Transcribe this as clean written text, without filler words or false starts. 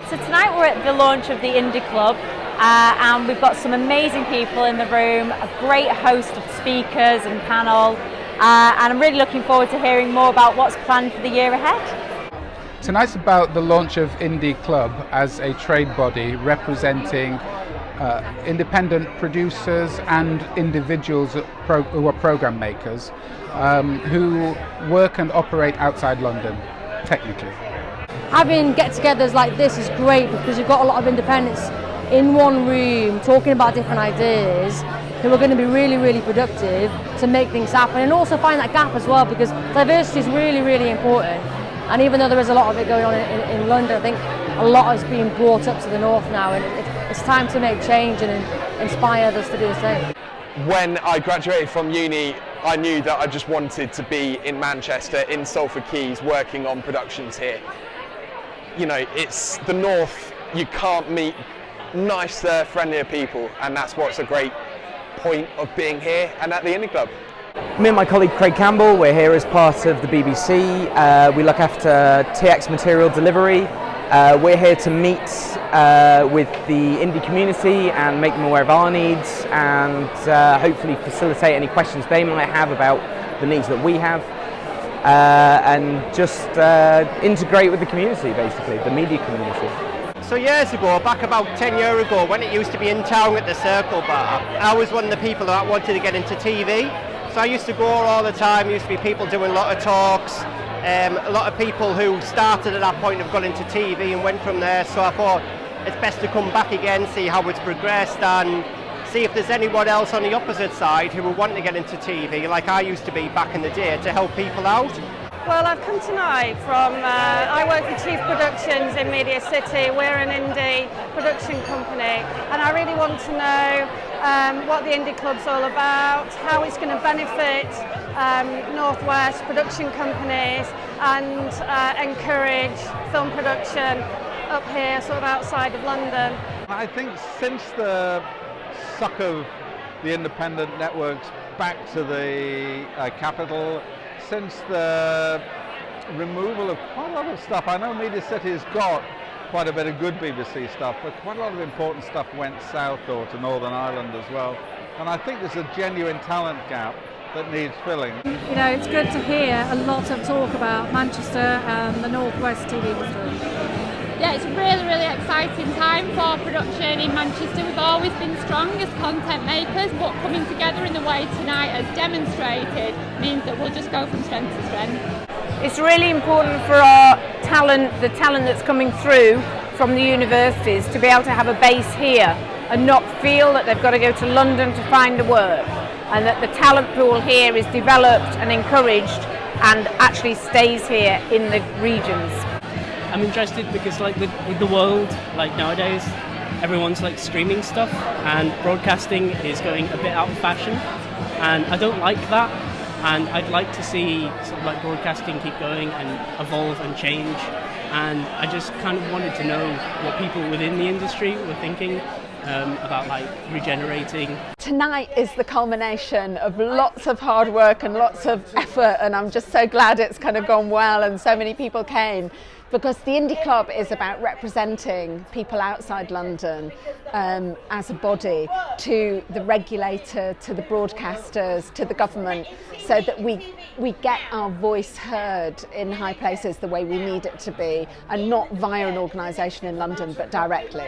So tonight we're at the launch of the Indie Club and we've got some amazing people in the room, a great host of speakers and panel, and I'm really looking forward to hearing more about what's planned for the year ahead. Tonight's about the launch of Indie Club as a trade body representing independent producers and individuals who are program makers who work and operate outside London, technically. Having get-togethers like this is great because you've got a lot of independents in one room talking about different ideas who are going to be really, really productive to make things happen, and also find that gap as well, because diversity is really, really important. And even though there is a lot of it going on in London, I think a lot is being brought up to the north now, and it's time to make change and inspire others to do the same. When I graduated from uni, I knew that I just wanted to be in Manchester, in Salford Quays, working on productions here. You know, it's the north, you can't meet nicer, friendlier people, and that's what's a great point of being here and at the Indie Club. Me and my colleague Craig Campbell, we're here as part of the BBC. We look after TX material delivery. We're here to meet with the indie community and make them aware of our needs, and hopefully facilitate any questions they might have about the needs that we have, and just integrate with the community, basically, the media community. So years ago, back about 10 years ago, when it used to be in town at the Circle Bar, I was one of the people that wanted to get into TV. So I used to go all the time. Used to be people doing a lot of talks. A lot of people who started at that point have got into TV and went from there. So I thought it's best to come back again, see how it's progressed, and see if there's anyone else on the opposite side who will want to get into TV, like I used to be back in the day, to help people out. Well, I've come tonight from, I work for Chief Productions in Media City. We're an indie production company, and I really want to know what the Indie Club's all about, how it's going to benefit Northwest production companies, and encourage film production up here, sort of outside of London. I think since the suck of the independent networks back to the capital, since the removal of quite a lot of stuff, I know Media City has got quite a bit of good BBC stuff, but quite a lot of important stuff went south or to Northern Ireland as well. And I think there's a genuine talent gap that needs filling. You know, it's good to hear a lot of talk about Manchester and the Northwest TV industry. Yeah, it's a really, really exciting time for production in Manchester. We've always been strong as content makers, but coming together in the way tonight has demonstrated means that we'll just go from strength to strength. It's really important for our talent, the talent that's coming through from the universities, to be able to have a base here and not feel that they've got to go to London to find the work, and that the talent pool here is developed and encouraged and actually stays here in the regions. I'm interested because with the world, like nowadays, everyone's like streaming stuff and broadcasting is going a bit out of fashion, and I don't like that, and I'd like to see sort of like broadcasting keep going and evolve and change, and I just kind of wanted to know what people within the industry were thinking about like regenerating. Tonight is the culmination of lots of hard work and lots of effort, and I'm just so glad it's kind of gone well and so many people came, because the Indie Club is about representing people outside London as a body to the regulator, to the broadcasters, to the government, so that we get our voice heard in high places the way we need it to be, and not via an organisation in London but directly.